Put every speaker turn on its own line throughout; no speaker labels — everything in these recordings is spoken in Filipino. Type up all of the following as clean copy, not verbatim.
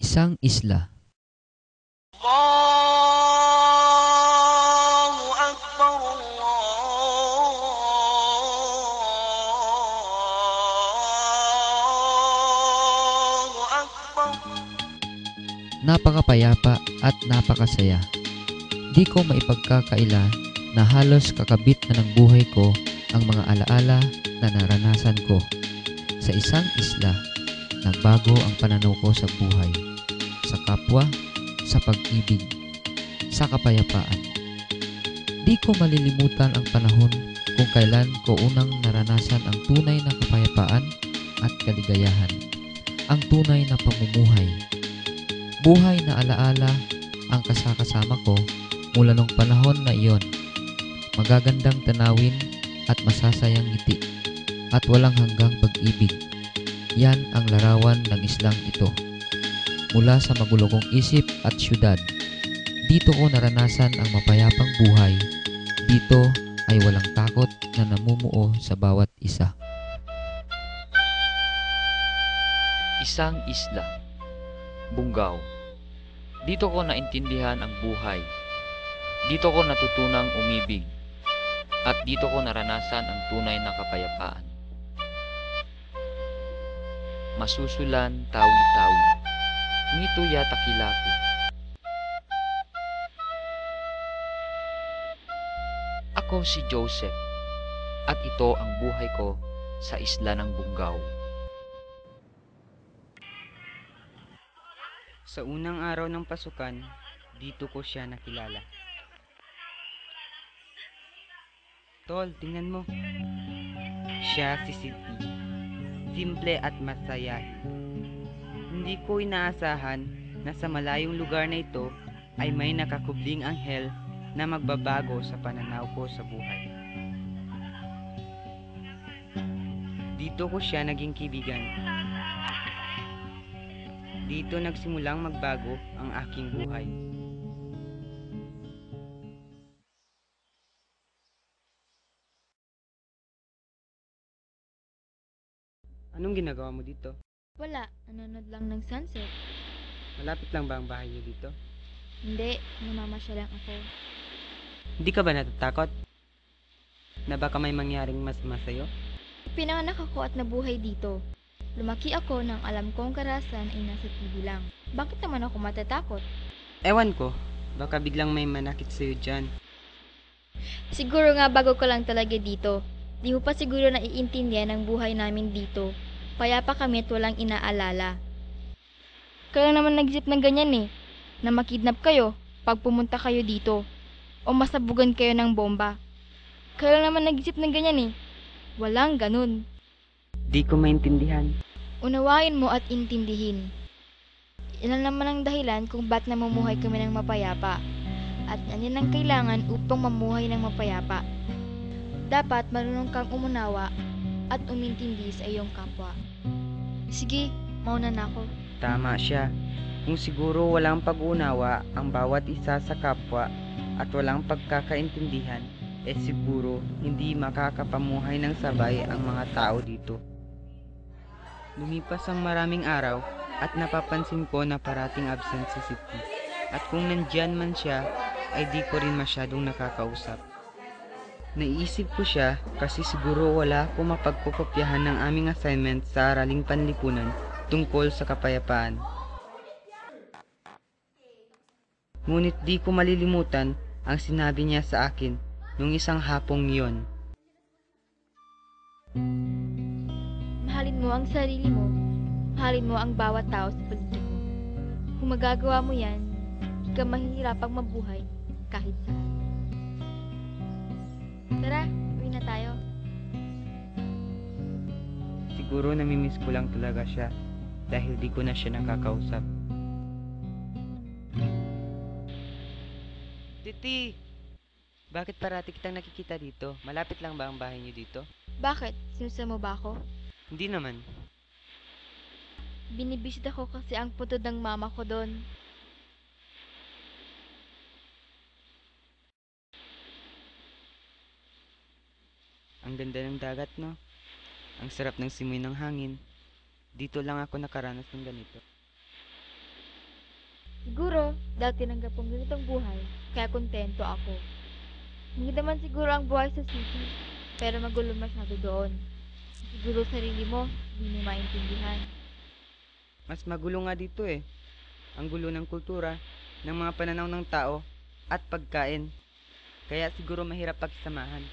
Isang isla.
Allahu Akbar, Allahu Akbar.
Napakapayapa at napakasaya. Di ko maipagkakaila na halos kakabit na ng buhay ko ang mga alaala na naranasan ko. Sa isang isla, nagbago ang pananaw ko sa buhay, sa kapwa, sa pag-ibig, sa kapayapaan. Di ko malilimutan ang panahon kung kailan ko unang naranasan ang tunay na kapayapaan at kaligayahan, ang tunay na pamumuhay. Buhay na alaala ang kasakasama ko mula nung panahon na iyon. Magagandang tanawin at masasayang ngiti at walang hanggang pag-ibig. Yan ang larawan ng islang ito. Mula sa magulo kong isip at syudad, dito ko naranasan ang mapayapang buhay. Dito ay walang takot na namumuo sa bawat isa.
Isang isla, Bungaw. Dito ko naintindihan ang buhay. Dito ko natutunang umibig. At dito ko naranasan ang tunay na kapayapaan. Masusulan, tawi-tawi. Ngito yata kilako. Ako si Joseph. At ito ang buhay ko sa isla ng Bungaw.
Sa unang araw ng pasukan, dito ko siya nakilala. Tol, tingnan mo. Siya si Sydney. Simple at masayahin. Hindi ko inaasahan na sa malayong lugar na ito ay may nakakubling anghel na magbabago sa pananaw ko sa buhay. Dito ko siya naging kaibigan. Dito nagsimulang magbago ang aking buhay. Anong ginagawa mo dito?
Wala, nanonood lang ng sunset.
Malapit lang ba ang bahay niyo dito?
Hindi, namamasyal lang ako.
Hindi ka ba natatakot? Na baka may mangyaring mas sa'yo?
Pinanganak ako at nabuhay dito. Lumaki ako nang alam kong karasan ay nasa TV lang. Bakit naman ako matatakot?
Ewan ko, baka biglang may manakit sa'yo dyan.
Siguro nga bago ko lang talaga dito. Di mo pa siguro naiintindihan ang buhay namin dito. Payapa kami at walang inaalala. Kaya naman nag-isip ng ganyan eh, na makidnap kayo pag pumunta kayo dito. O masabugan kayo ng bomba. Kaya naman nag-isip ng ganyan eh. Walang ganun.
Di ko maintindihan.
Unawain mo at intindihin. Ilan naman ang dahilan kung ba't namumuhay kami ng mapayapa. At yan ang kailangan upang mamuhay ng mapayapa. Dapat marunong kang umunawa at umintindi sa iyong kapwa. Sige, mauna na ako.
Tama siya. Kung siguro walang pag-unawa ang bawat isa sa kapwa at walang pagkakaintindihan, siguro hindi makakapamuhay ng sabay ang mga tao dito. Lumipas ang maraming araw at napapansin ko na parating absent si Siti. At kung nandyan man siya, ay di ko rin masyadong nakakausap. Naisip ko siya kasi siguro wala akong mapagkukopyahan ng aming assignment sa Araling Panlipunan tungkol sa kapayapaan. Ngunit di ko malilimutan ang sinabi niya sa akin nung isang hapong iyon.
Mahalin mo ang sarili mo. Mahalin mo ang bawat tao sa paligid mo. Kung magagawa mo yan, di ka mahihirapang mabuhay kahit saan. Tara, uwi na tayo.
Siguro namimiss ko lang talaga siya dahil di ko na siya nakakausap. Titi! Bakit parati kitang nakikita dito? Malapit lang ba ang bahay niyo dito?
Bakit? Sinusa mo ba ako?
Hindi naman.
Binibisita ko kasi ang putod ng mama ko doon.
Ang ganda ng dagat, no? Ang sarap ng simoy ng hangin. Dito lang ako nakaranas ng ganito.
dahil tinanggap kong ganitong buhay, kaya kontento ako. Hindi naman siguro ang buhay sa city, pero magulo masyado doon. Siguro sarili mo, hindi mo maintindihan.
Mas magulo nga dito eh. Ang gulo ng kultura, ng mga pananaw ng tao, at pagkain. Kaya siguro mahirap pakisamahan.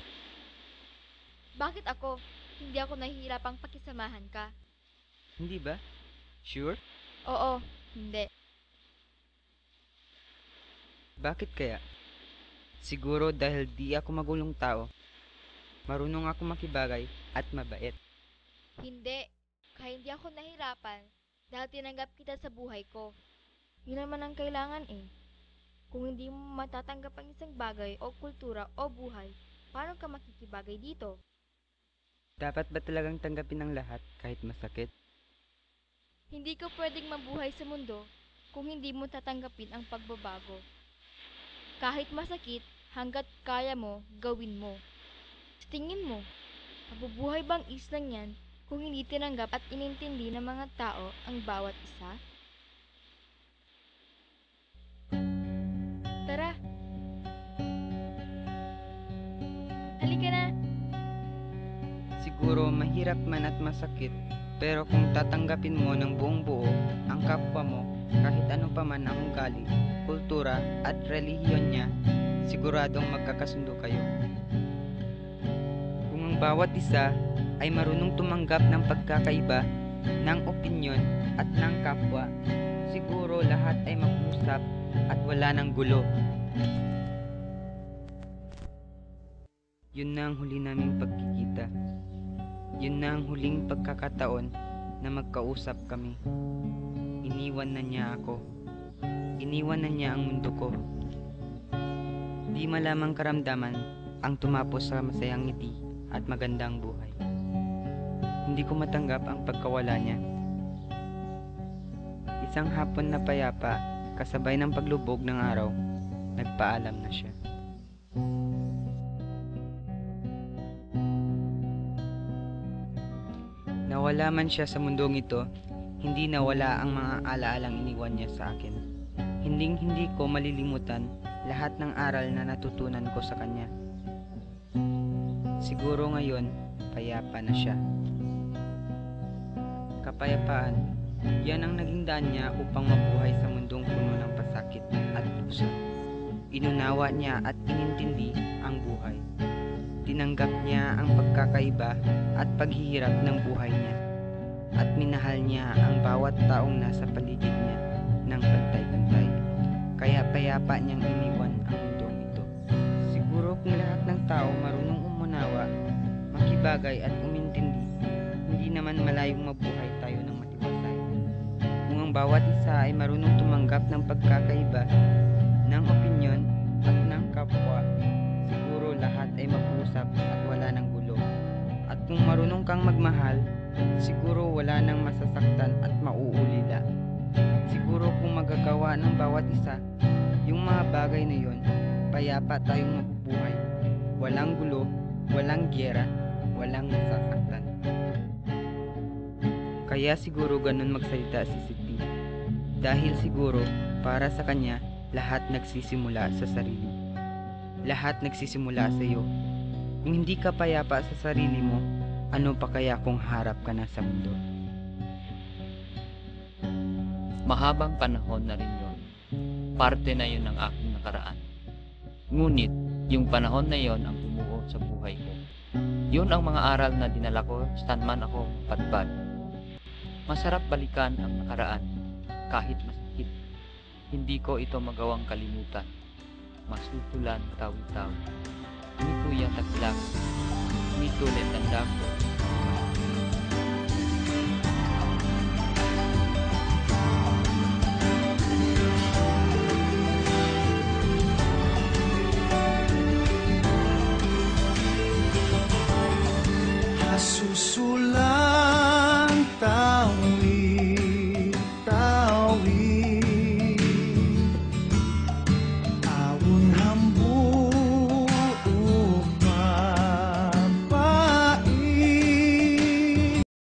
Bakit ako? Hindi ako nahihirapang pakisamahan ka.
Hindi ba? Sure?
Oo, hindi.
Bakit kaya? Siguro dahil di ako magulong tao. Marunong ako makibagay at mabait.
Hindi. Kaya hindi ako nahirapan dahil tinanggap kita sa buhay ko. Yun naman ang kailangan eh. Kung hindi mo matatanggap ang isang bagay o kultura o buhay, paano ka makikibagay dito?
Dapat ba talagang tanggapin ang lahat kahit masakit?
Hindi ka pwedeng mabuhay sa mundo kung hindi mo tatanggapin ang pagbabago. Kahit masakit, hanggat kaya mo, gawin mo. Sa tingin mo, mabubuhay bang islang yan kung hindi tinanggap at inintindi ng mga tao ang bawat isa? Tara! Halika na!
Siguro mahirap man at masakit, pero kung tatanggapin mo ng buong buo ang kapwa mo, kahit ano pa man ang ugali, kultura at relihiyon niya, siguradong magkakasundo kayo. Kung ang bawat isa ay marunong tumanggap ng pagkakaiba, ng opinyon at ng kapwa, siguro lahat ay mag-usap at wala ng gulo. Yun na ang huli naming pagkikita. Yun na ang huling pagkakataon na magkausap kami. Iniwan na niya ako. Iniwan na niya ang mundo ko. Di malamang karamdaman ang tumapos sa masayang ngiti at magandang buhay. Hindi ko matanggap ang pagkawala niya. Isang hapon na payapa, kasabay ng paglubog ng araw, nagpaalam na siya. Nawala man siya sa mundong ito, hindi nawala ang mga alaalang iniwan niya sa akin. Hinding-hindi ko malilimutan lahat ng aral na natutunan ko sa kanya. Siguro ngayon, payapa na siya. Kapayapaan, yan ang naging daan niya upang mabuhay sa mundong puno ng pasakit at puso. Inunawa niya at inintindi ang buhay. Tinanggap niya ang pagkakaiba at paghihirap ng buhay niya. At minahal niya ang bawat taong nasa paligid niya ng pantay-pantay. Kaya payapa niyang iniwan ang mundong ito. Siguro kung lahat ng tao marunong umunawa, makibagay at umintindi, hindi naman malayong mabuhay tayo ng matiwasay. Kung ang bawat isa ay marunong tumanggap ng pagkakaiba, ng opinyon at ng kapwa, siguro lahat ay mag-usap at wala ng gulo. At kung marunong kang magmahal, siguro wala nang masasaktan at mauulila. Siguro kung magagawa ng bawat isa yung mga bagay na yon, payapa tayong mabubuhay. Walang gulo, walang giyera, walang masasaktan. Kaya siguro ganun magsalita si Siti. Dahil siguro para sa kanya, lahat nagsisimula sa sarili. Lahat nagsisimula sa iyo. Kung hindi ka payapa sa sarili mo, ano pa kaya kung harap ka na sa mundo?
Mahabang panahon na rin yon. Parte na yon ng aking nakaraan. Ngunit, yung panahon na yon ang bumuo sa buhay ko. Yun ang mga aral na dinala ko saan man ako patpad. Masarap balikan ang nakaraan, kahit masakit. Hindi ko ito magawang kalimutan. Masutulan tawi-tawi. Ni Kuya Taklak, ni Tulet Tanda ko,